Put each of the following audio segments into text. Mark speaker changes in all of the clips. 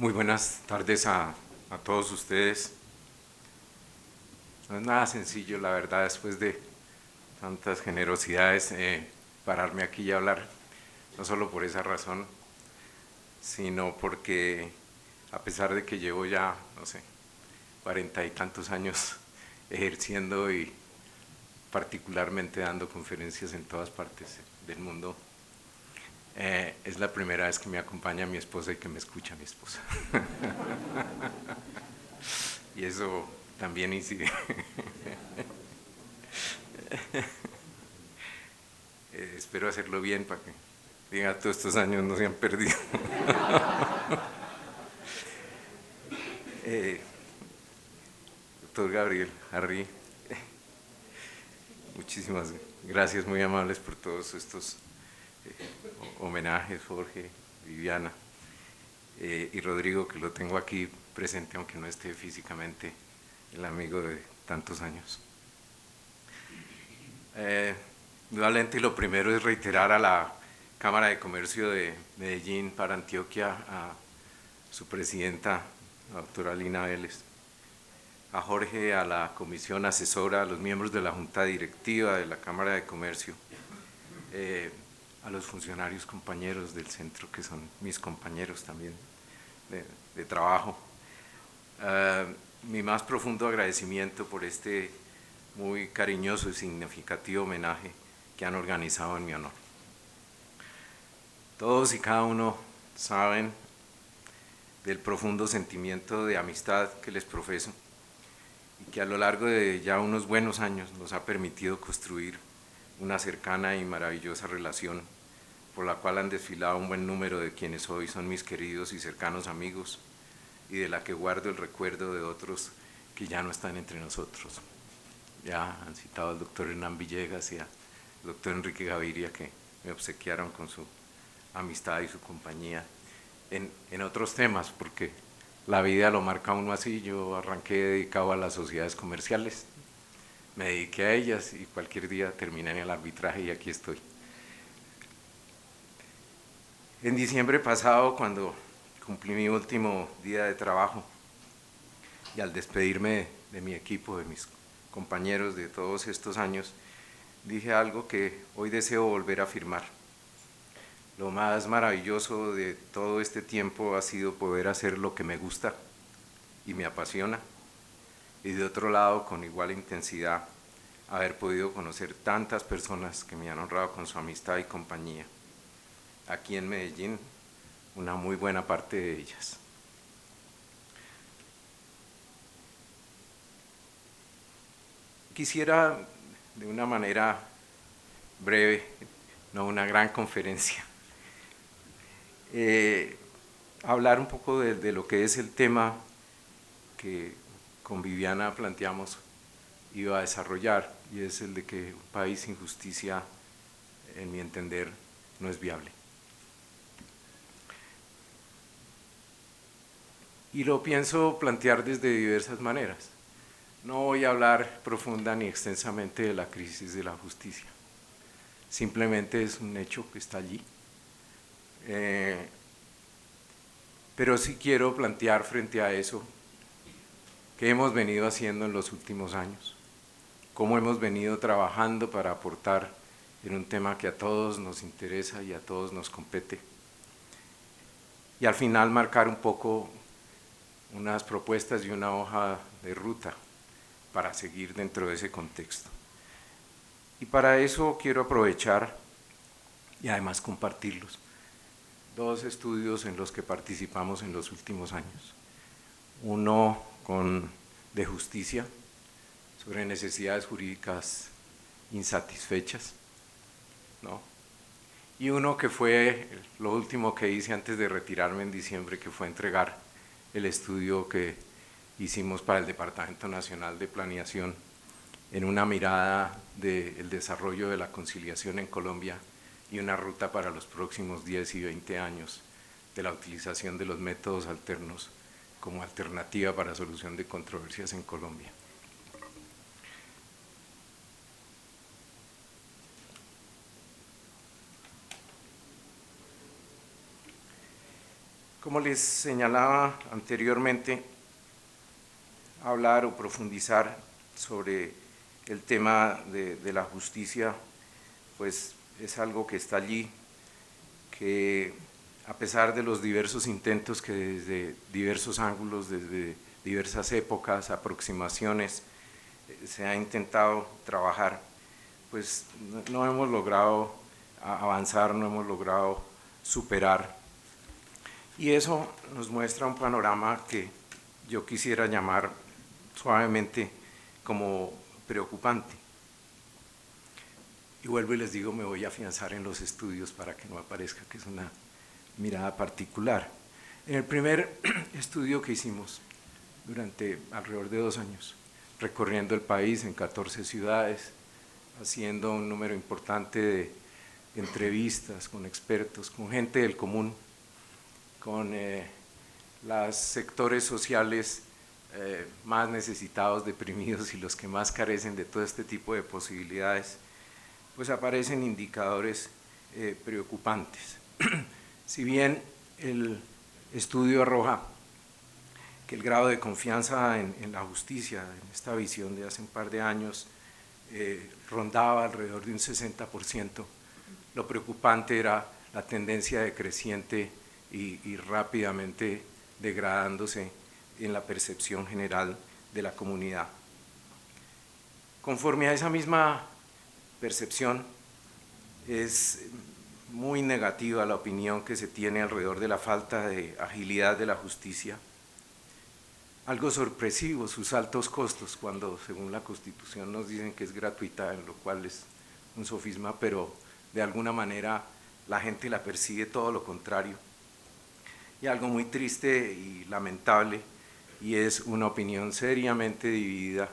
Speaker 1: Muy buenas tardes a todos ustedes. No es nada sencillo, la verdad, después de tantas generosidades, pararme aquí y hablar, no solo por esa razón, sino porque a pesar de que llevo ya, no sé, 40 y tantos años ejerciendo y particularmente dando conferencias en todas partes del mundo, es la primera vez que me acompaña mi esposa y que me escucha mi esposa. Y eso también incide. Espero hacerlo bien para que diga todos estos años no se han perdido. eh, Doctor Gabriel Harry, muchísimas gracias, muy amables por todos estos homenajes, Jorge, Viviana y Rodrigo, que lo tengo aquí presente aunque no esté físicamente, el amigo de tantos años. Nuevamente, lo primero es reiterar a la Cámara de Comercio de Medellín para Antioquia, a su presidenta, la doctora Lina Vélez, a Jorge, a la comisión asesora, a los miembros de la Junta Directiva de la Cámara de Comercio, a los funcionarios compañeros del centro, que son mis compañeros también de trabajo. Mi más profundo agradecimiento por este muy cariñoso y significativo homenaje que han organizado en mi honor. Todos y cada uno saben del profundo sentimiento de amistad que les profeso y que a lo largo de ya unos buenos años nos ha permitido construir una cercana y maravillosa relación por la cual han desfilado un buen número de quienes hoy son mis queridos y cercanos amigos y de la que guardo el recuerdo de otros que ya no están entre nosotros. Ya han citado al doctor Hernán Villegas y al doctor Enrique Gaviria, que me obsequiaron con su amistad y su compañía en otros temas, porque la vida lo marca uno así. Yo arranqué dedicado a las sociedades comerciales, me dediqué a ellas y cualquier día terminé en el arbitraje y aquí estoy. En diciembre pasado, cuando cumplí mi último día de trabajo y al despedirme de mi equipo, de mis compañeros de todos estos años, dije algo que hoy deseo volver a afirmar. Lo más maravilloso de todo este tiempo ha sido poder hacer lo que me gusta y me apasiona, y de otro lado, con igual intensidad, haber podido conocer tantas personas que me han honrado con su amistad y compañía. Aquí en Medellín, una muy buena parte de ellas. Quisiera, de una manera breve, no una gran conferencia, hablar un poco de lo que es el tema que con Viviana planteamos iba a desarrollar, y es el de que un país sin justicia, en mi entender, no es viable. Y lo pienso plantear desde diversas maneras. No voy a hablar profunda ni extensamente de la crisis de la justicia, simplemente es un hecho que está allí. Pero sí quiero plantear frente a eso qué hemos venido haciendo en los últimos años, cómo hemos venido trabajando para aportar en un tema que a todos nos interesa y a todos nos compete, y al final marcar un poco unas propuestas y una hoja de ruta para seguir dentro de ese contexto. Y para eso quiero aprovechar y además compartirlos. Dos estudios en los que participamos en los últimos años. Uno de justicia, sobre necesidades jurídicas insatisfechas, ¿no? Y uno que fue lo último que hice antes de retirarme en diciembre, que fue entregar el estudio que hicimos para el Departamento Nacional de Planeación en una mirada del desarrollo de la conciliación en Colombia y una ruta para los próximos 10 y 20 años de la utilización de los métodos alternos como alternativa para solución de controversias en Colombia. Como les señalaba anteriormente, hablar o profundizar sobre el tema de la justicia, pues es algo que está allí, que a pesar de los diversos intentos que desde diversos ángulos, desde diversas épocas, aproximaciones, se ha intentado trabajar, pues no hemos logrado avanzar, no hemos logrado superar. Y eso nos muestra un panorama que yo quisiera llamar suavemente como preocupante. Y vuelvo y les digo, me voy a afianzar en los estudios para que no aparezca que es una mirada particular. En el primer estudio que hicimos durante alrededor de 2 años, recorriendo el país en 14 ciudades, haciendo un número importante de entrevistas con expertos, con gente del común, con los sectores sociales más necesitados, deprimidos y los que más carecen de todo este tipo de posibilidades, pues aparecen indicadores preocupantes. Si bien el estudio arroja que el grado de confianza en la justicia, en esta visión de hace un par de años, rondaba alrededor de un 60%, lo preocupante era la tendencia decreciente y rápidamente degradándose en la percepción general de la comunidad. Conforme a esa misma percepción, es muy negativa la opinión que se tiene alrededor de la falta de agilidad de la justicia. Algo sorpresivo, sus altos costos, cuando según la Constitución nos dicen que es gratuita, en lo cual es un sofisma, pero de alguna manera la gente la percibe todo lo contrario. Y algo muy triste y lamentable, y es una opinión seriamente dividida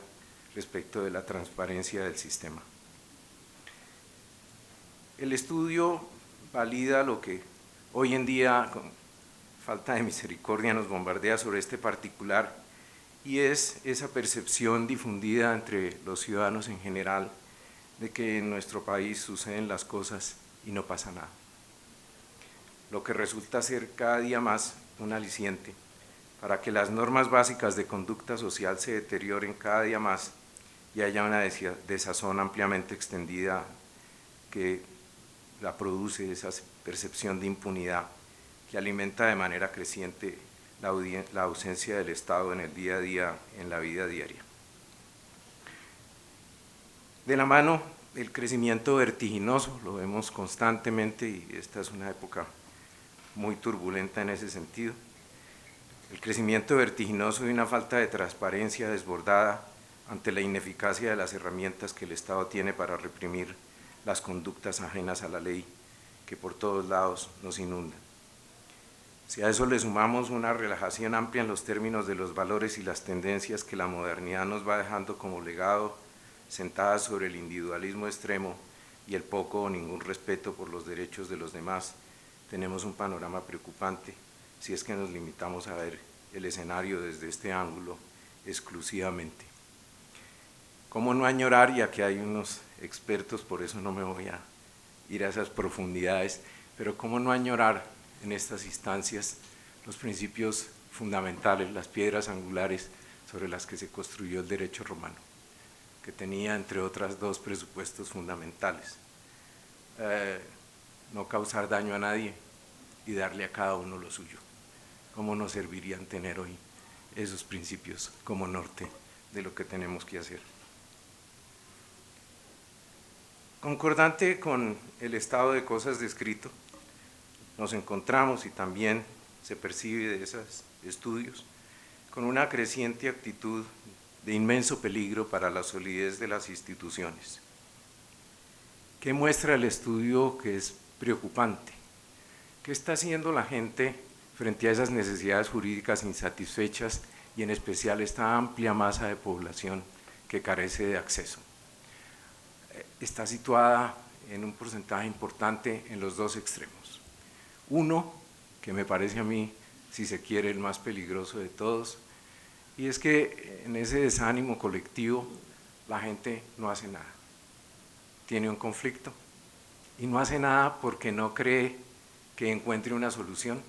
Speaker 1: respecto de la transparencia del sistema. El estudio valida lo que hoy en día, con falta de misericordia, nos bombardea sobre este particular, y es esa percepción difundida entre los ciudadanos en general de que en nuestro país suceden las cosas y no pasa nada. Lo que resulta ser cada día más un aliciente para que las normas básicas de conducta social se deterioren cada día más y haya una desazón ampliamente extendida que la produce esa percepción de impunidad que alimenta de manera creciente la ausencia del Estado en el día a día, en la vida diaria. De la mano del crecimiento vertiginoso, lo vemos constantemente y esta es una época muy turbulenta en ese sentido, el crecimiento vertiginoso y una falta de transparencia desbordada ante la ineficacia de las herramientas que el Estado tiene para reprimir las conductas ajenas a la ley que por todos lados nos inundan. Si a eso le sumamos una relajación amplia en los términos de los valores y las tendencias que la modernidad nos va dejando como legado, sentadas sobre el individualismo extremo y el poco o ningún respeto por los derechos de los demás, tenemos un panorama preocupante si es que nos limitamos a ver el escenario desde este ángulo exclusivamente. ¿Cómo no añorar, ya que hay unos expertos, por eso no me voy a ir a esas profundidades, pero cómo no añorar en estas instancias los principios fundamentales, las piedras angulares sobre las que se construyó el derecho romano, que tenía entre otras 2 presupuestos fundamentales: no causar daño a nadie y darle a cada uno lo suyo. ¿Cómo nos servirían tener hoy esos principios como norte de lo que tenemos que hacer? Concordante con el estado de cosas descrito, nos encontramos, y también se percibe de esos estudios, con una creciente actitud de inmenso peligro para la solidez de las instituciones. ¿Qué muestra el estudio que es preocupante? ¿Qué está haciendo la gente frente a esas necesidades jurídicas insatisfechas y en especial esta amplia masa de población que carece de acceso? Está situada en un porcentaje importante en los 2 extremos. Uno, que me parece a mí, si se quiere, el más peligroso de todos, y es que en ese desánimo colectivo la gente no hace nada. Tiene un conflicto y no hace nada porque no cree que encuentre una solución.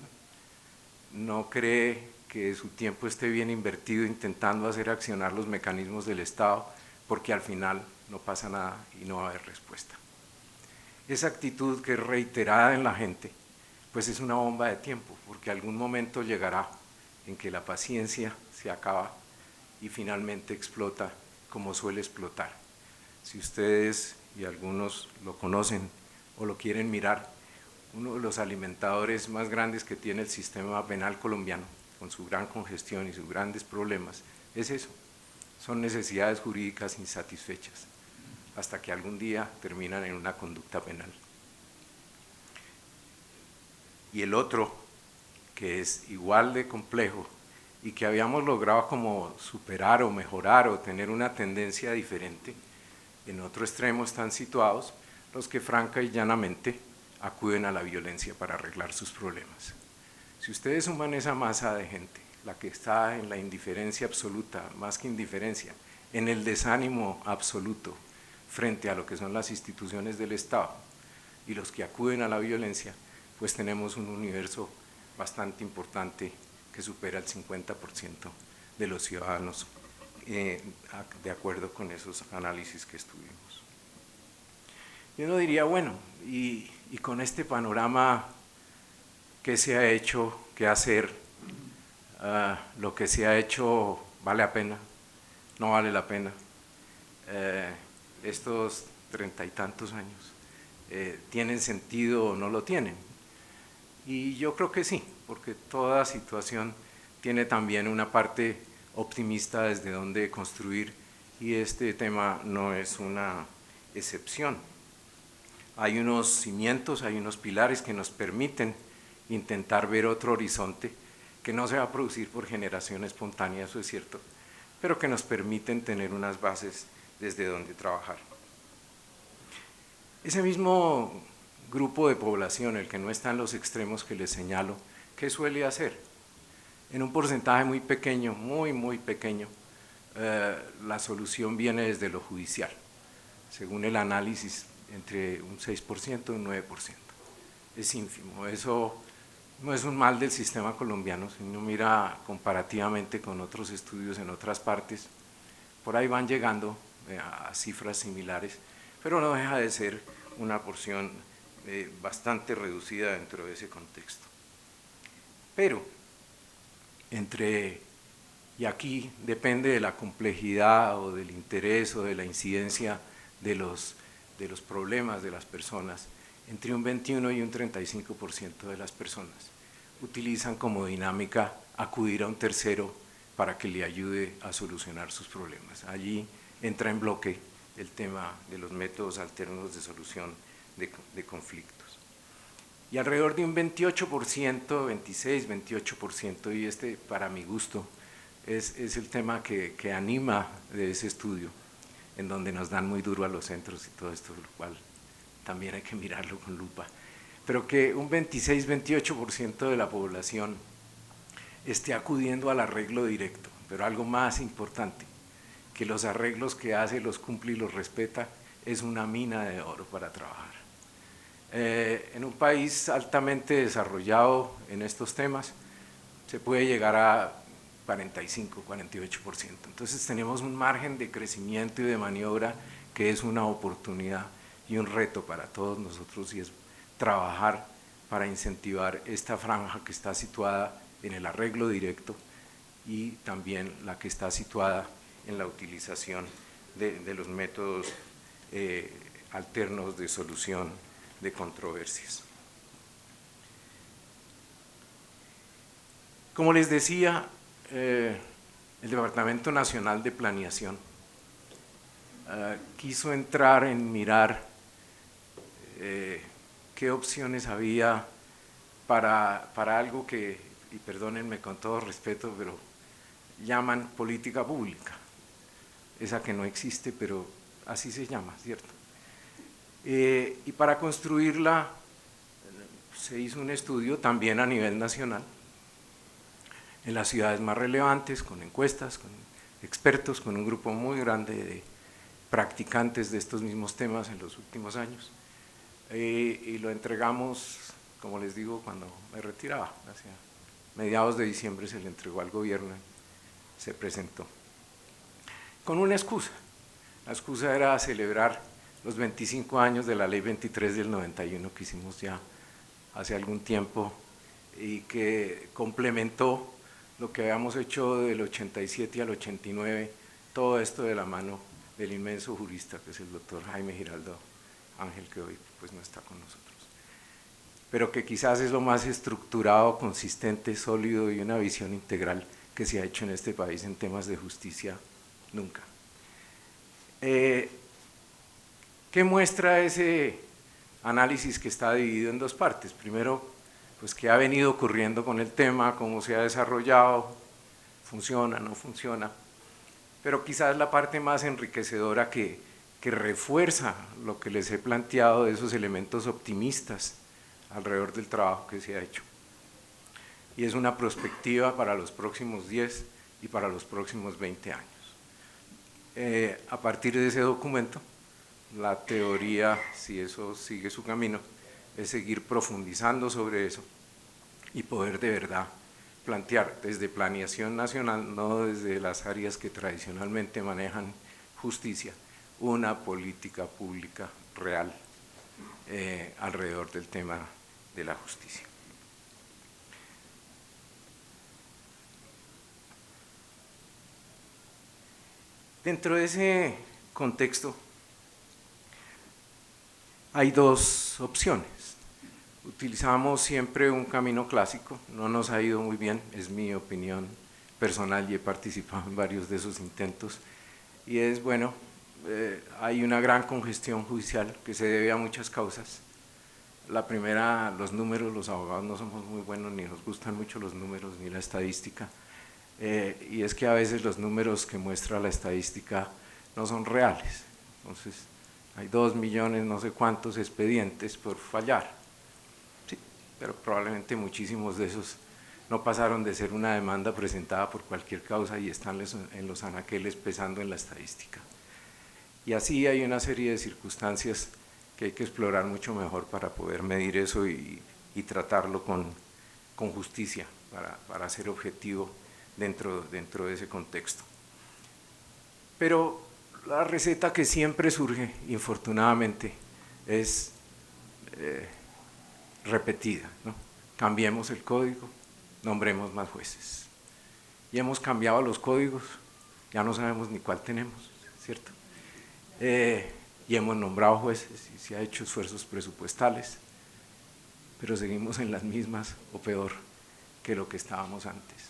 Speaker 1: no cree que su tiempo esté bien invertido intentando hacer accionar los mecanismos del Estado, porque al final no pasa nada y no va a haber respuesta. Esa actitud que es reiterada en la gente, pues es una bomba de tiempo, porque algún momento llegará en que la paciencia se acaba y finalmente explota como suele explotar. Si ustedes, y algunos lo conocen o lo quieren mirar, uno de los alimentadores más grandes que tiene el sistema penal colombiano, con su gran congestión y sus grandes problemas, es eso, son necesidades jurídicas insatisfechas, hasta que algún día terminan en una conducta penal. Y el otro, que es igual de complejo y que habíamos logrado como superar o mejorar o tener una tendencia diferente, en otro extremo están situados los que franca y llanamente acuden a la violencia para arreglar sus problemas. Si ustedes suman esa masa de gente, la que está en la indiferencia absoluta, más que indiferencia, en el desánimo absoluto frente a lo que son las instituciones del Estado, y los que acuden a la violencia, pues tenemos un universo bastante importante que supera el 50% de los ciudadanos, de acuerdo con esos análisis que estuvimos. Y uno diría, bueno, y con este panorama, ¿qué se ha hecho? ¿Qué hacer? Lo que se ha hecho, ¿vale la pena? ¿No vale la pena? Estos 30 y tantos años, ¿tienen sentido o no lo tienen? Y yo creo que sí, porque toda situación tiene también una parte optimista desde donde construir, y este tema no es una excepción. Hay unos cimientos, hay unos pilares que nos permiten intentar ver otro horizonte que no se va a producir por generación espontánea, eso es cierto, pero que nos permiten tener unas bases desde donde trabajar. Ese mismo grupo de población, el que no está en los extremos que les señalo, ¿qué suele hacer? En un porcentaje muy pequeño, muy pequeño, la solución viene desde lo judicial, según el análisis, entre un 6% y un 9%. Es ínfimo, eso no es un mal del sistema colombiano, si uno mira comparativamente con otros estudios en otras partes, por ahí van llegando a cifras similares, pero no deja de ser una porción bastante reducida dentro de ese contexto. Pero y aquí depende de la complejidad o del interés o de la incidencia de los problemas de las personas, entre un 21 y un 35% de las personas utilizan como dinámica acudir a un tercero para que le ayude a solucionar sus problemas. Allí entra en bloque el tema de los métodos alternos de solución de conflictos. Y alrededor de un 28%, 26, 28%, y este para mi gusto es el tema que anima de ese estudio, en donde nos dan muy duro a los centros y todo esto, lo cual también hay que mirarlo con lupa, pero que un 26, 28% de la población esté acudiendo al arreglo directo, pero algo más importante, que los arreglos que hace los cumple y los respeta, es una mina de oro para trabajar. En un país altamente desarrollado en estos temas, se puede llegar a 45, 48%. Entonces tenemos un margen de crecimiento y de maniobra que es una oportunidad y un reto para todos nosotros, y es trabajar para incentivar esta franja que está situada en el arreglo directo y también la que está situada en la utilización de los métodos alternos de solución de controversias. Como les decía, el Departamento Nacional de Planeación quiso entrar en mirar qué opciones había para algo que, y perdónenme con todo respeto, pero llaman política pública, esa que no existe, pero así se llama, ¿cierto? Y para construirla se hizo un estudio también a nivel nacional, en las ciudades más relevantes, con encuestas, con expertos, con un grupo muy grande de practicantes de estos mismos temas en los últimos años, y lo entregamos, como les digo, cuando me retiraba, hace mediados de diciembre se le entregó al gobierno, se presentó. Con una excusa. La excusa era celebrar los 25 años de la Ley 23 del 91 que hicimos ya hace algún tiempo y que complementó lo que habíamos hecho del 87 al 89, todo esto de la mano del inmenso jurista que es el doctor Jaime Giraldo Ángel, que hoy pues no está con nosotros, pero que quizás es lo más estructurado, consistente, sólido y una visión integral que se ha hecho en este país en temas de justicia nunca. ¿Qué muestra ese análisis que está dividido en dos partes? Primero, pues qué ha venido ocurriendo con el tema, cómo se ha desarrollado, funciona, no funciona, pero quizás la parte más enriquecedora que refuerza lo que les he planteado de esos elementos optimistas alrededor del trabajo que se ha hecho. Y es una perspectiva para los próximos 10 y para los próximos 20 años. A partir de ese documento, la teoría, si eso sigue su camino, es seguir profundizando sobre eso y poder de verdad plantear desde planeación nacional, no desde las áreas que tradicionalmente manejan justicia, una política pública real alrededor del tema de la justicia. Dentro de ese contexto hay dos opciones. Utilizamos siempre un camino clásico, no nos ha ido muy bien, es mi opinión personal y he participado en varios de esos intentos, y es, bueno, hay una gran congestión judicial que se debe a muchas causas. La primera, los números, los abogados no somos muy buenos, ni nos gustan mucho los números ni la estadística, y es que a veces los números que muestra la estadística no son reales, entonces hay 2 millones no sé cuántos expedientes por fallar, sí, pero probablemente muchísimos de esos no pasaron de ser una demanda presentada por cualquier causa y están en los anaqueles pesando en la estadística. Y así hay una serie de circunstancias que hay que explorar mucho mejor para poder medir eso y tratarlo con justicia, para ser objetivo dentro de ese contexto. Pero la receta que siempre surge, infortunadamente, es repetida, ¿no? Cambiemos el código, nombremos más jueces. Y hemos cambiado los códigos, ya no sabemos ni cuál tenemos, ¿cierto? Y hemos nombrado jueces y se ha hecho esfuerzos presupuestales, pero seguimos en las mismas o peor que lo que estábamos antes.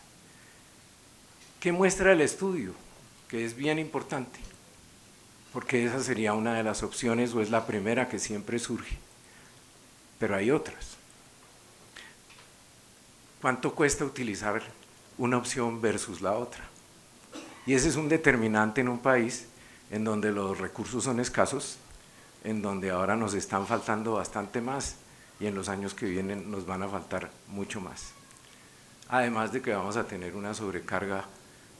Speaker 1: ¿Qué muestra el estudio? Que es bien importante, porque esa sería una de las opciones o es la primera que siempre surge, pero hay otras. ¿Cuánto cuesta utilizar una opción versus la otra? Y ese es un determinante en un país en donde los recursos son escasos, en donde ahora nos están faltando bastante más y en los años que vienen nos van a faltar mucho más. Además de que vamos a tener una sobrecarga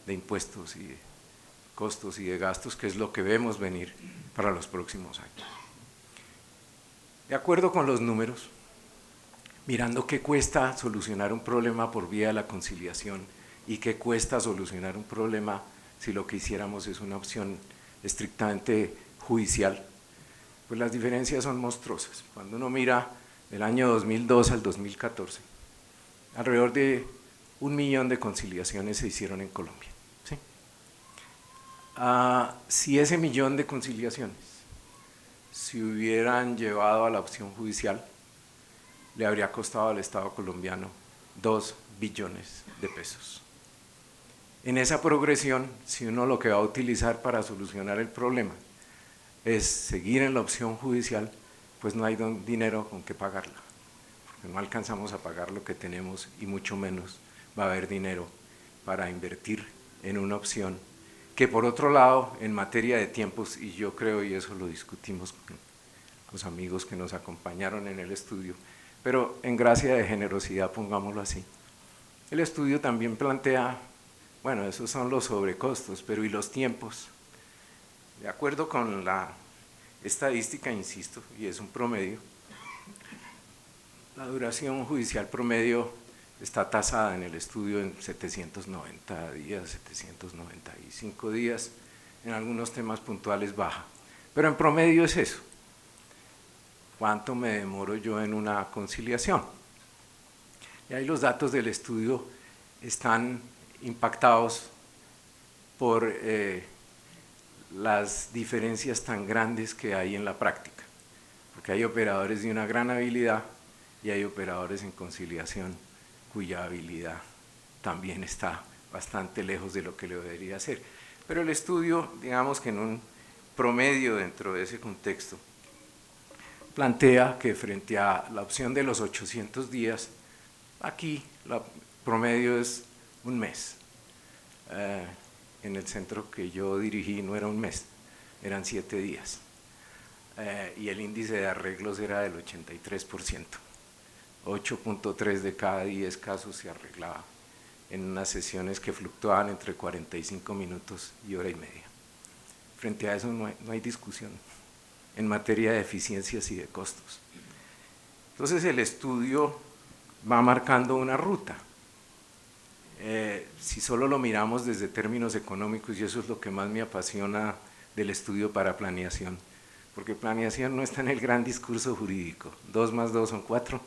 Speaker 1: de impuestos y de costos y de gastos, que es lo que vemos venir para los próximos años. De acuerdo con los números, mirando qué cuesta solucionar un problema por vía de la conciliación y qué cuesta solucionar un problema si lo que hiciéramos es una opción estrictamente judicial, pues las diferencias son monstruosas. Cuando uno mira del año 2002 al 2014, alrededor de 1 millón de conciliaciones se hicieron en Colombia. ¿Sí? Si ese millón de conciliaciones se hubieran llevado a la opción judicial, le habría costado al Estado colombiano 2 billones de pesos. En esa progresión, si uno lo que va a utilizar para solucionar el problema es seguir en la opción judicial, pues no hay dinero con que pagarla, porque no alcanzamos a pagar lo que tenemos y mucho menos va a haber dinero para invertir en una opción que, por otro lado, en materia de tiempos, y yo creo, y eso lo discutimos con los amigos que nos acompañaron en el estudio, pero en gracia de generosidad, pongámoslo así, el estudio también plantea, bueno, esos son los sobrecostos, pero ¿y los tiempos? De acuerdo con la estadística, insisto, y es un promedio, la duración judicial promedio está tasada en el estudio en 790 días, 795 días, en algunos temas puntuales baja, pero en promedio es eso. ¿Cuánto me demoro yo en una conciliación? Y ahí los datos del estudio están impactados por las diferencias tan grandes que hay en la práctica, porque hay operadores de una gran habilidad y hay operadores en conciliación cuya habilidad también está bastante lejos de lo que le debería ser. Pero el estudio, digamos que en un promedio dentro de ese contexto, plantea que frente a la opción de los 800 días, aquí el promedio es un mes. En el centro que yo dirigí no era un mes, eran 7 días. Y el índice de arreglos era del 83%. 8.3 de cada 10 casos se arreglaba en unas sesiones que fluctuaban entre 45 minutos y hora y media. Frente a eso no hay discusión en materia de eficiencias y de costos. Entonces el estudio va marcando una ruta. Si solo lo miramos desde términos económicos, y eso es lo que más me apasiona del estudio para planeación, porque planeación no está en el gran discurso jurídico, 2 más 2 son 4,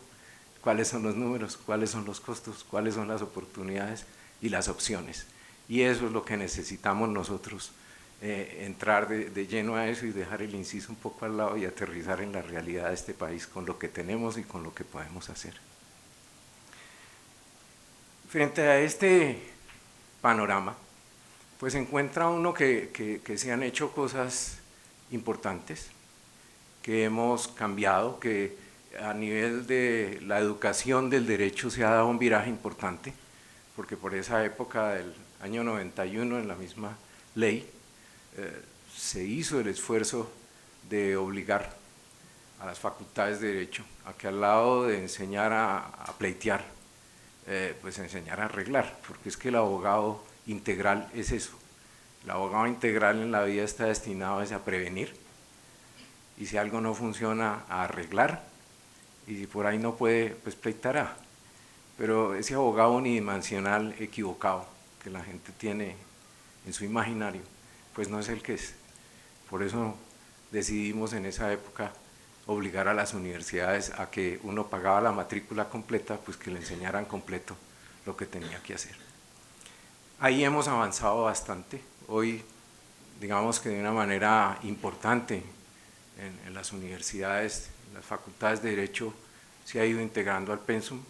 Speaker 1: cuáles son los números, cuáles son los costos, cuáles son las oportunidades y las opciones. Y eso es lo que necesitamos nosotros, entrar de lleno a eso y dejar el inciso un poco al lado y aterrizar en la realidad de este país con lo que tenemos y con lo que podemos hacer. Frente a este panorama, pues encuentra uno que se han hecho cosas importantes, que hemos cambiado, que a nivel de la educación del derecho se ha dado un viraje importante, porque por esa época del año 91 en la misma ley se hizo el esfuerzo de obligar a las facultades de derecho a que al lado de enseñar a pleitear, pues enseñar a arreglar, porque es que el abogado integral es eso. El abogado integral en la vida está destinado a prevenir, y si algo no funciona, a arreglar, y si por ahí no puede, pues pleitará. Pero ese abogado unidimensional equivocado que la gente tiene en su imaginario, pues no es el que es. Por eso decidimos en esa época obligar a las universidades a que uno pagaba la matrícula completa, pues que le enseñaran completo lo que tenía que hacer. Ahí hemos avanzado bastante. Hoy, digamos que de una manera importante, en las universidades, en las facultades de Derecho, se ha ido integrando al pensum,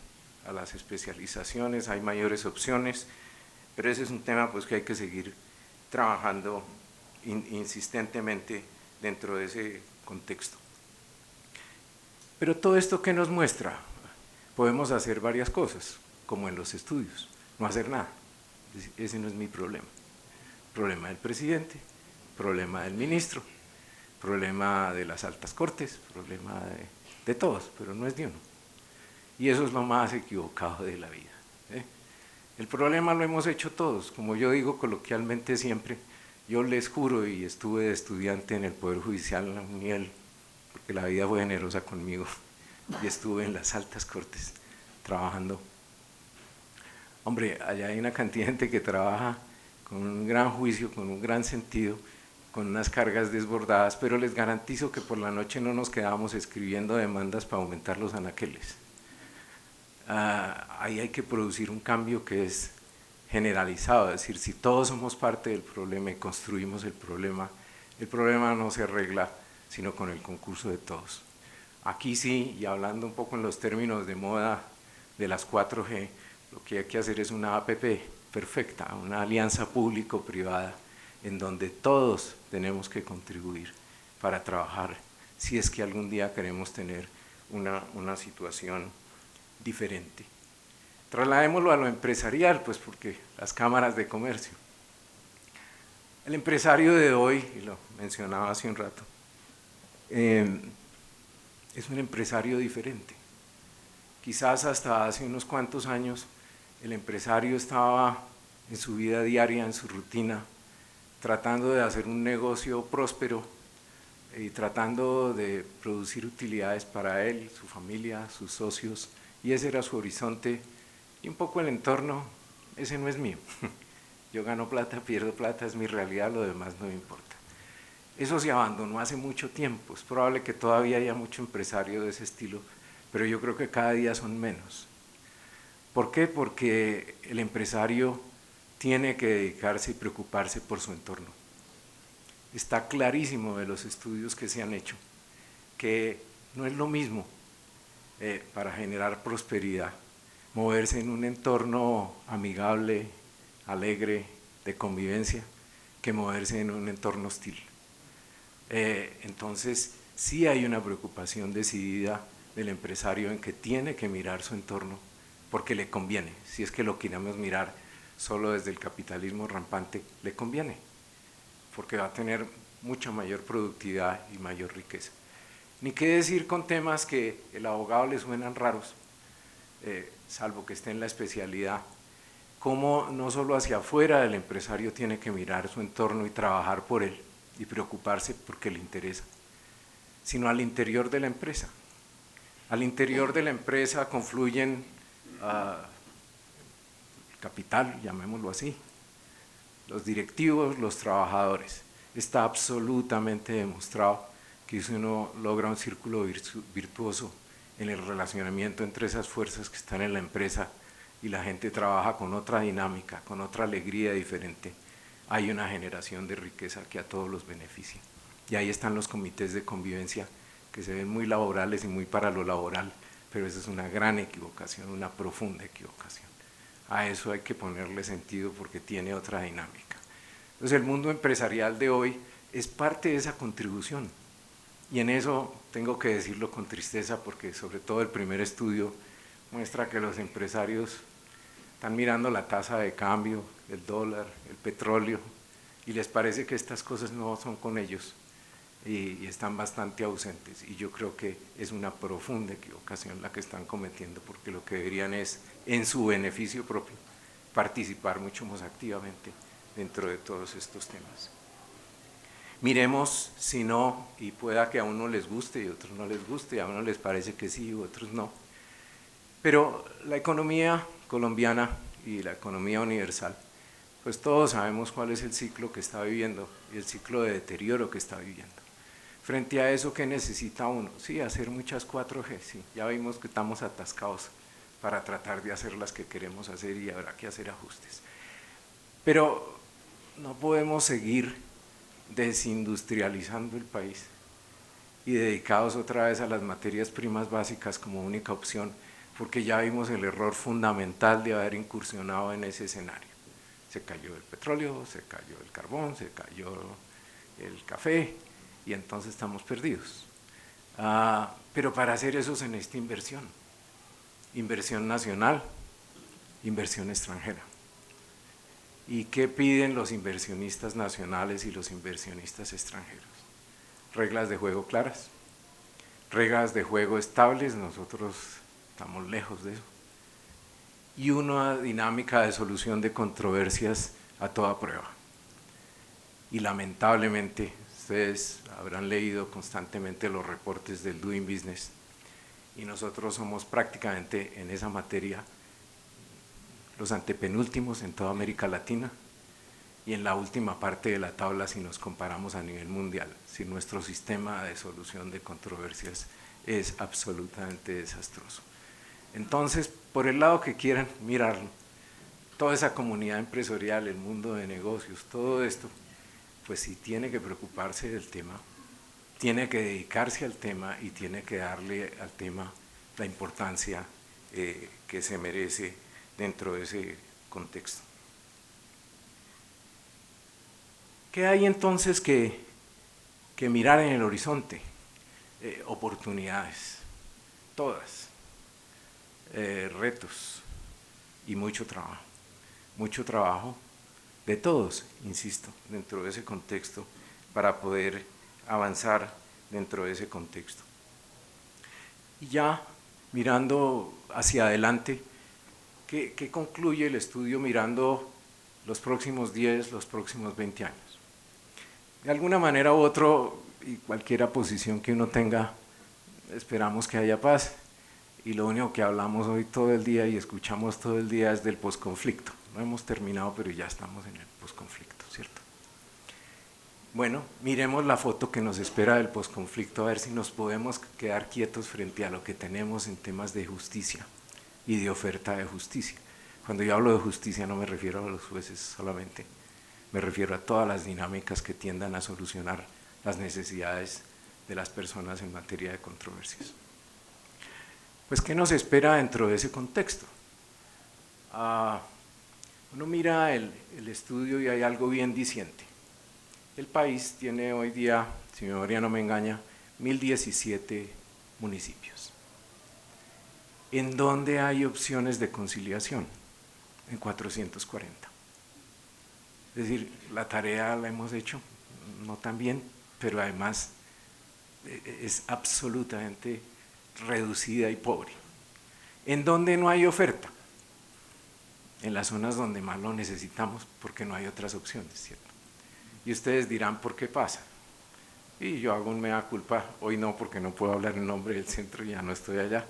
Speaker 1: a las especializaciones, hay mayores opciones, pero ese es un tema pues que hay que seguir trabajando insistentemente dentro de ese contexto. Pero todo esto que nos muestra, podemos hacer varias cosas, como en los estudios, no hacer nada. Ese no es mi problema. Problema del presidente, problema del ministro, problema de las altas cortes, problema de todos, pero no es de uno. Y eso es lo más equivocado de la vida. El problema lo hemos hecho todos, como yo digo coloquialmente siempre, yo les juro, y estuve de estudiante en el Poder Judicial en la UNIEL, porque la vida fue generosa conmigo, y estuve en las altas cortes trabajando. Hombre, allá hay una cantidad de gente que trabaja con un gran juicio, con un gran sentido, con unas cargas desbordadas, pero les garantizo que por la noche no nos quedábamos escribiendo demandas para aumentar los anaqueles. Ahí hay que producir un cambio que es generalizado, es decir, si todos somos parte del problema y construimos el problema no se arregla sino con el concurso de todos. Aquí sí, y hablando un poco en los términos de moda de las 4G, lo que hay que hacer es una APP perfecta, una alianza público-privada, en donde todos tenemos que contribuir para trabajar, si es que algún día queremos tener una situación diferente. Trasladémoslo a lo empresarial, pues porque las cámaras de comercio. El empresario de hoy, y lo mencionaba hace un rato, es un empresario diferente. Quizás hasta hace unos cuantos años el empresario estaba en su vida diaria, en su rutina, tratando de hacer un negocio próspero y tratando de producir utilidades para él, su familia, sus socios, y ese era su horizonte y un poco el entorno, ese no es mío. Yo gano plata, pierdo plata, es mi realidad, lo demás no me importa. Eso se abandonó hace mucho tiempo, es probable que todavía haya mucho empresario de ese estilo, pero yo creo que cada día son menos. ¿Por qué? Porque el empresario tiene que dedicarse y preocuparse por su entorno. Está clarísimo de los estudios que se han hecho que no es lo mismo para generar prosperidad moverse en un entorno amigable, alegre, de convivencia, que moverse en un entorno hostil. Entonces, sí hay una preocupación decidida del empresario en que tiene que mirar su entorno porque le conviene. Si es que lo queremos mirar solo desde el capitalismo rampante, le conviene, porque va a tener mucha mayor productividad y mayor riqueza. Ni qué decir con temas que el abogado le suenan raros, salvo que esté en la especialidad, cómo no solo hacia afuera el empresario tiene que mirar su entorno y trabajar por él y preocuparse porque le interesa, sino al interior de la empresa. Al interior de la empresa confluyen capital, llamémoslo así, los directivos, los trabajadores. Está absolutamente demostrado que si uno logra un círculo virtuoso en el relacionamiento entre esas fuerzas que están en la empresa y la gente trabaja con otra dinámica, con otra alegría diferente, hay una generación de riqueza que a todos los beneficia. Y ahí están los comités de convivencia que se ven muy laborales y muy para lo laboral, pero esa es una gran equivocación, una profunda equivocación. A eso hay que ponerle sentido porque tiene otra dinámica. Entonces el mundo empresarial de hoy es parte de esa contribución. Y en eso tengo que decirlo con tristeza porque sobre todo el primer estudio muestra que los empresarios están mirando la tasa de cambio, el dólar, el petróleo, y les parece que estas cosas no son con ellos y están bastante ausentes. Y yo creo que es una profunda equivocación la que están cometiendo porque lo que deberían es, en su beneficio propio, participar mucho más activamente dentro de todos estos temas. Miremos si no, y pueda que a uno les guste y a otros no les guste, a uno les parece que sí y a otros no. Pero la economía colombiana y la economía universal, pues todos sabemos cuál es el ciclo que está viviendo y el ciclo de deterioro que está viviendo. Frente a eso, ¿qué necesita uno? Sí, hacer muchas 4G, sí, ya vimos que estamos atascados para tratar de hacer las que queremos hacer y habrá que hacer ajustes. Pero no podemos seguir desindustrializando el país y dedicados otra vez a las materias primas básicas como única opción, porque ya vimos el error fundamental de haber incursionado en ese escenario. Se cayó el petróleo, se cayó el carbón, se cayó el café y entonces estamos perdidos. Pero para hacer eso se necesita inversión, inversión nacional, inversión extranjera. ¿Y qué piden los inversionistas nacionales y los inversionistas extranjeros? Reglas de juego claras, reglas de juego estables, nosotros estamos lejos de eso, y una dinámica de solución de controversias a toda prueba. Y lamentablemente, ustedes habrán leído constantemente los reportes del Doing Business, y nosotros somos prácticamente en esa materia los antepenúltimos en toda América Latina y en la última parte de la tabla si nos comparamos a nivel mundial, si nuestro sistema de solución de controversias es absolutamente desastroso. Entonces, por el lado que quieran mirarlo, toda esa comunidad empresarial, el mundo de negocios, todo esto, pues sí tiene que preocuparse del tema, tiene que dedicarse al tema y tiene que darle al tema la importancia que se merece dentro de ese contexto. ¿Qué hay entonces que mirar en el horizonte? Oportunidades, todas, retos y mucho trabajo de todos, insisto, dentro de ese contexto para poder avanzar dentro de ese contexto. Y ya mirando hacia adelante, ¿qué concluye el estudio mirando los próximos 10, los próximos 20 años? De alguna manera u otra, y cualquier posición que uno tenga, esperamos que haya paz y lo único que hablamos hoy todo el día y escuchamos todo el día es del posconflicto. No hemos terminado, pero ya estamos en el posconflicto, ¿cierto? Bueno, miremos la foto que nos espera del posconflicto, a ver si nos podemos quedar quietos frente a lo que tenemos en temas de justicia y de oferta de justicia. Cuando yo hablo de justicia no me refiero a los jueces solamente, me refiero a todas las dinámicas que tiendan a solucionar las necesidades de las personas en materia de controversias. Pues, ¿qué nos espera dentro de ese contexto? Uno mira el estudio y hay algo bien diciente. El país tiene hoy día, si mi memoria no me engaña, 1017 municipios. ¿En dónde hay opciones de conciliación? En 440. Es decir, la tarea la hemos hecho, no tan bien, pero además es absolutamente reducida y pobre. ¿En dónde no hay oferta? En las zonas donde más lo necesitamos, porque no hay otras opciones, ¿cierto? Y ustedes dirán, ¿por qué pasa? Y yo hago un mea culpa, hoy no, porque no puedo hablar en nombre del centro, ya no estoy allá.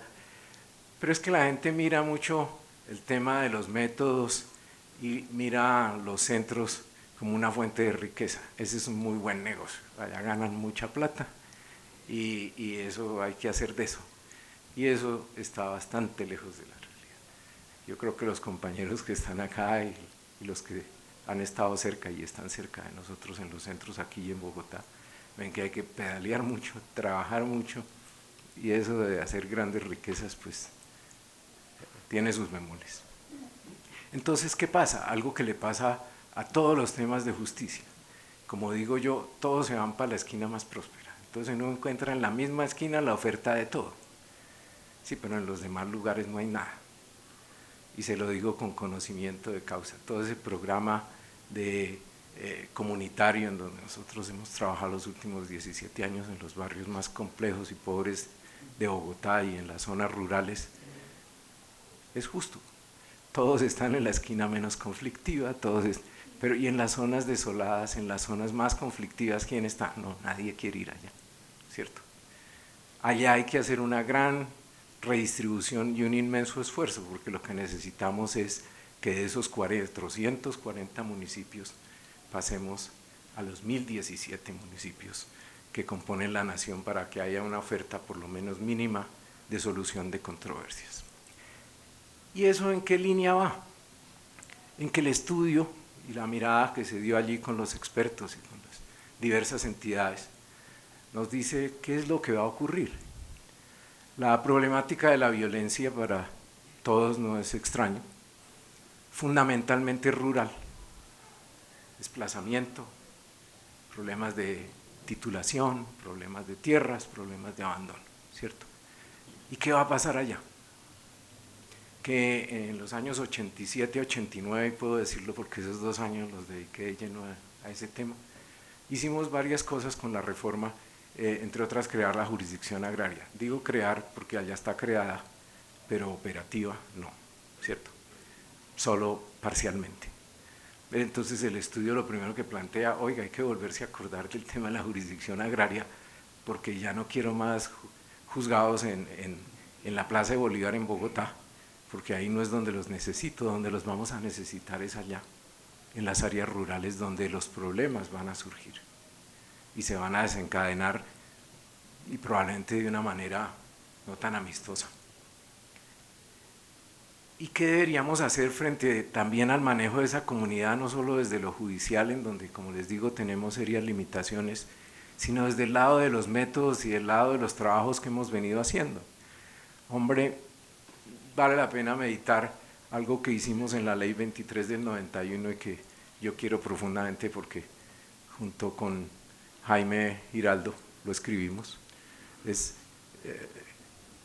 Speaker 1: Pero es que la gente mira mucho el tema de los métodos y mira los centros como una fuente de riqueza. Ese es un muy buen negocio, allá ganan mucha plata y eso hay que hacer de eso. Y eso está bastante lejos de la realidad. Yo creo que los compañeros que están acá y los que han estado cerca y están cerca de nosotros en los centros aquí en Bogotá, ven que hay que pedalear mucho, trabajar mucho, y eso de hacer grandes riquezas pues tiene sus bemoles. Entonces, ¿qué pasa? Algo que le pasa a todos los temas de justicia. Como digo yo, todos se van para la esquina más próspera. Entonces uno encuentra en la misma esquina la oferta de todo. Sí, pero en los demás lugares no hay nada. Y se lo digo con conocimiento de causa. Todo ese programa de comunitario en donde nosotros hemos trabajado los últimos 17 años en los barrios más complejos y pobres de Bogotá y en las zonas rurales, es justo. Todos están en la esquina menos conflictiva, pero y en las zonas desoladas, en las zonas más conflictivas, ¿quién está? No, nadie quiere ir allá, ¿cierto? Allá hay que hacer una gran redistribución y un inmenso esfuerzo, porque lo que necesitamos es que de esos 440 municipios pasemos a los 1017 municipios que componen la nación para que haya una oferta por lo menos mínima de solución de controversias. ¿Y eso en qué línea va? En que el estudio y la mirada que se dio allí con los expertos y con las diversas entidades nos dice qué es lo que va a ocurrir. La problemática de la violencia para todos no es extraño, fundamentalmente rural, desplazamiento, problemas de titulación, problemas de tierras, problemas de abandono, ¿cierto? ¿Y qué va a pasar allá? Que en los años 87, 89, y puedo decirlo porque esos 2 años los dediqué de lleno a ese tema, hicimos varias cosas con la reforma, entre otras crear la jurisdicción agraria. Digo crear porque allá está creada, pero operativa no, ¿cierto? Solo parcialmente. Entonces el estudio lo primero que plantea, oiga, hay que volverse a acordar del tema de la jurisdicción agraria, porque ya no quiero más juzgados en la Plaza de Bolívar en Bogotá, porque ahí no es donde los necesito, donde los vamos a necesitar es allá, en las áreas rurales donde los problemas van a surgir y se van a desencadenar y probablemente de una manera no tan amistosa. ¿Y qué deberíamos hacer frente también al manejo de esa comunidad, no solo desde lo judicial, en donde, como les digo, tenemos serias limitaciones, sino desde el lado de los métodos y del lado de los trabajos que hemos venido haciendo? Hombre, vale la pena meditar algo que hicimos en la ley 23 del 91 y que yo quiero profundamente porque junto con Jaime Giraldo lo escribimos, es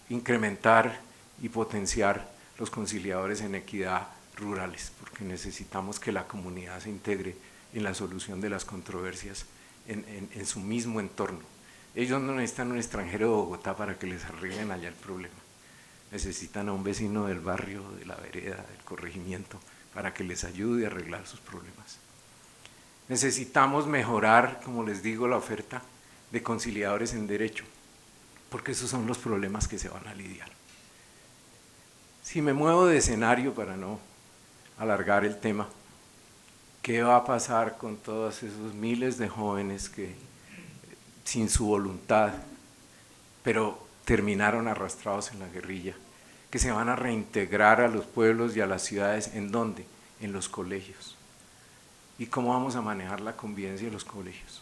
Speaker 1: incrementar y potenciar los conciliadores en equidad rurales, porque necesitamos que la comunidad se integre en la solución de las controversias en su mismo entorno. Ellos no necesitan un extranjero de Bogotá para que les arreglen allá el problema. Necesitan a un vecino del barrio, de la vereda, del corregimiento, para que les ayude a arreglar sus problemas. Necesitamos mejorar, como les digo, la oferta de conciliadores en derecho, porque esos son los problemas que se van a lidiar. Si me muevo de escenario para no alargar el tema, ¿qué va a pasar con todos esos miles de jóvenes que, sin su voluntad, pero terminaron arrastrados en la guerrilla, que se van a reintegrar a los pueblos y a las ciudades? ¿En dónde? En los colegios. ¿Y cómo vamos a manejar la convivencia en los colegios?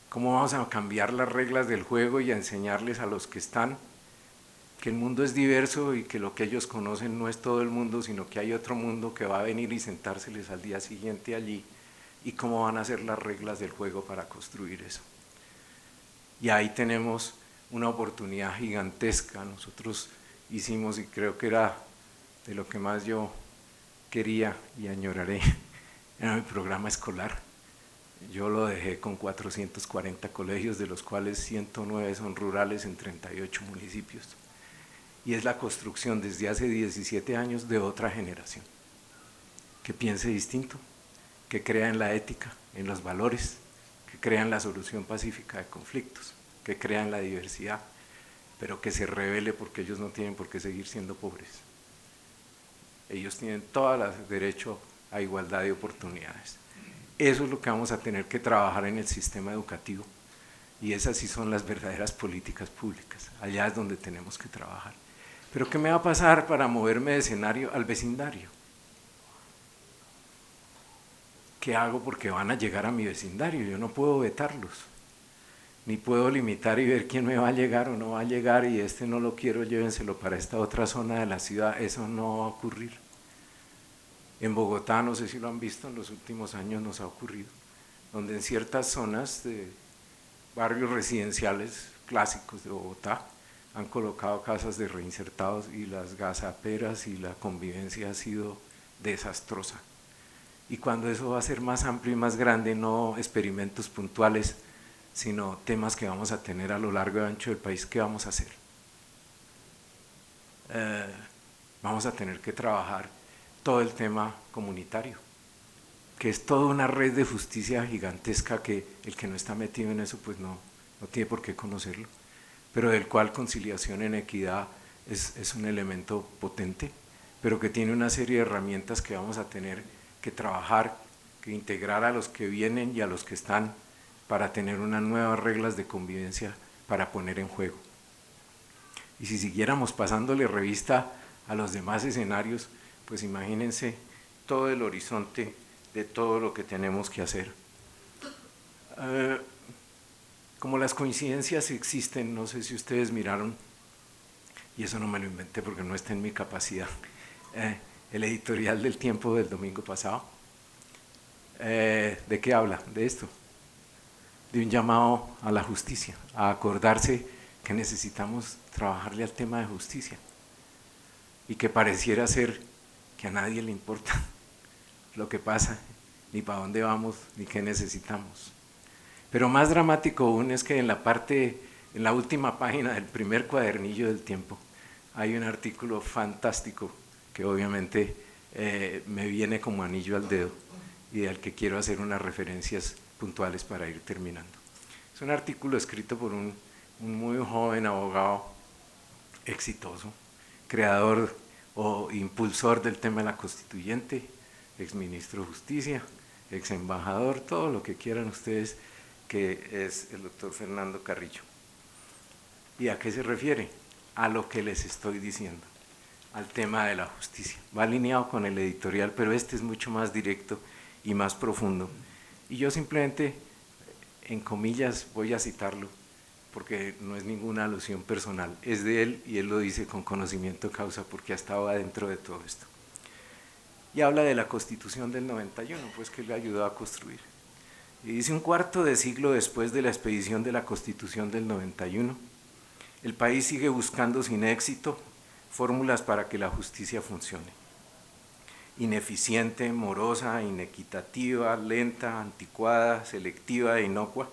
Speaker 1: ¿Cómo vamos a cambiar las reglas del juego y a enseñarles a los que están que el mundo es diverso y que lo que ellos conocen no es todo el mundo, sino que hay otro mundo que va a venir y sentárseles al día siguiente allí? ¿Y cómo van a ser las reglas del juego para construir eso? Y ahí tenemos una oportunidad gigantesca. Nosotros hicimos, y creo que era de lo que más yo quería y añoraré, era mi programa escolar. Yo lo dejé con 440 colegios, de los cuales 109 son rurales en 38 municipios. Y es la construcción desde hace 17 años de otra generación, que piense distinto, que crea en la ética, en los valores, que crea en la solución pacífica de conflictos, que crea en la diversidad, pero que se rebele porque ellos no tienen por qué seguir siendo pobres. Ellos tienen todo el derecho a igualdad de oportunidades. Eso es lo que vamos a tener que trabajar en el sistema educativo, y esas sí son las verdaderas políticas públicas. Allá es donde tenemos que trabajar. Pero ¿qué me va a pasar para moverme de escenario al vecindario? ¿Qué hago? Porque van a llegar a mi vecindario, yo no puedo vetarlos, ni puedo limitar y ver quién me va a llegar o no va a llegar, y este no lo quiero, llévenselo para esta otra zona de la ciudad. Eso no va a ocurrir. En Bogotá, no sé si lo han visto, en los últimos años nos ha ocurrido, donde en ciertas zonas de barrios residenciales clásicos de Bogotá han colocado casas de reinsertados, y las gazaperas y la convivencia ha sido desastrosa. Y cuando eso va a ser más amplio y más grande, no experimentos puntuales, sino temas que vamos a tener a lo largo y ancho del país, ¿qué vamos a hacer? Vamos a tener que trabajar todo el tema comunitario, que es toda una red de justicia gigantesca, que el que no está metido en eso pues no tiene por qué conocerlo, pero del cual conciliación en equidad es un elemento potente, pero que tiene una serie de herramientas que vamos a tener que trabajar, que integrar a los que vienen y a los que están, para tener unas nuevas reglas de convivencia para poner en juego. Y si siguiéramos pasándole revista a los demás escenarios, pues imagínense todo el horizonte de todo lo que tenemos que hacer. Como las coincidencias existen, no sé si ustedes miraron, y eso no me lo inventé porque no está en mi capacidad, el editorial del Tiempo del domingo pasado. ¿De qué habla? De esto, de un llamado a la justicia, a acordarse que necesitamos trabajarle al tema de justicia, y que pareciera ser que a nadie le importa lo que pasa, ni para dónde vamos, ni qué necesitamos. Pero más dramático aún es que en la última página del primer cuadernillo del Tiempo hay un artículo fantástico que obviamente me viene como anillo al dedo, y al que quiero hacer unas referencias puntuales para ir terminando. Es un artículo escrito por un muy joven abogado exitoso, creador o impulsor del tema de la constituyente, exministro de Justicia, ex embajador, todo lo que quieran ustedes, que es el doctor Fernando Carrillo. ¿Y a qué se refiere? A lo que les estoy diciendo, al tema de la justicia. Va alineado con el editorial, pero este es mucho más directo y más profundo. Y yo simplemente, en comillas, voy a citarlo, porque no es ninguna alusión personal, es de él, y él lo dice con conocimiento de causa porque ha estado adentro de todo esto. Y habla de la Constitución del 91, pues, que le ayudó a construir. Y dice: un cuarto de siglo después de la expedición de la Constitución del 91, el país sigue buscando sin éxito fórmulas para que la justicia funcione. Ineficiente, morosa, inequitativa, lenta, anticuada, selectiva e inocua,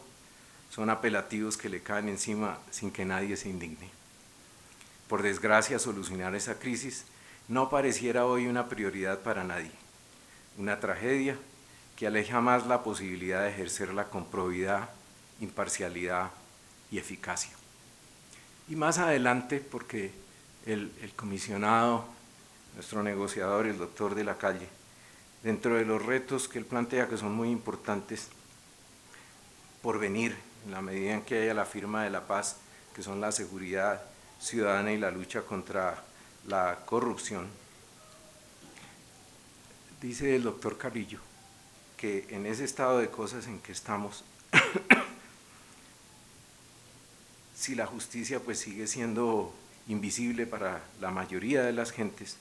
Speaker 1: son apelativos que le caen encima sin que nadie se indigne. Por desgracia, solucionar esa crisis no pareciera hoy una prioridad para nadie. Una tragedia que aleja más la posibilidad de ejercerla con probidad, imparcialidad y eficacia. Y más adelante, porque el comisionado, nuestro negociador, el doctor de la Calle, dentro de los retos que él plantea, que son muy importantes por venir, en la medida en que haya la firma de la paz, que son la seguridad ciudadana y la lucha contra la corrupción, dice el doctor Carrillo que en ese estado de cosas en que estamos, si la justicia pues sigue siendo invisible para la mayoría de las gentes,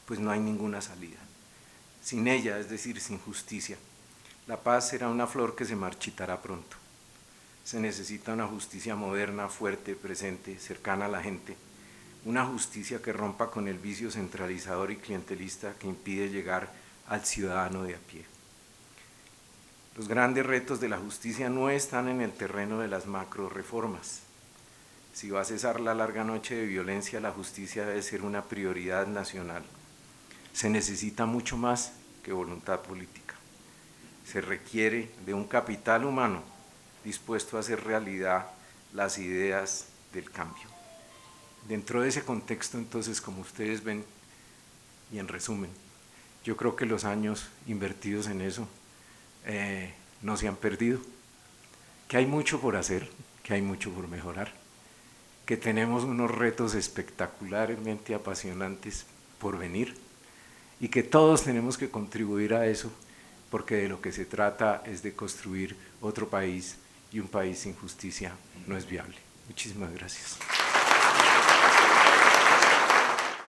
Speaker 1: pues no hay ninguna salida. Sin ella, es decir, sin justicia, la paz será una flor que se marchitará pronto. Se necesita una justicia moderna, fuerte, presente, cercana a la gente, una justicia que rompa con el vicio centralizador y clientelista que impide llegar al ciudadano de a pie. Los grandes retos de la justicia no están en el terreno de las macro reformas. Si va a cesar la larga noche de violencia, la justicia debe ser una prioridad nacional. Se necesita mucho más que voluntad política. Se requiere de un capital humano dispuesto a hacer realidad las ideas del cambio. Dentro de ese contexto, entonces, como ustedes ven, y en resumen, yo creo que los años invertidos en eso no se han perdido, que hay mucho por hacer, que hay mucho por mejorar, que tenemos unos retos espectacularmente apasionantes por venir y que todos tenemos que contribuir a eso, porque de lo que se trata es de construir otro país, y un país sin justicia no es viable. Muchísimas gracias.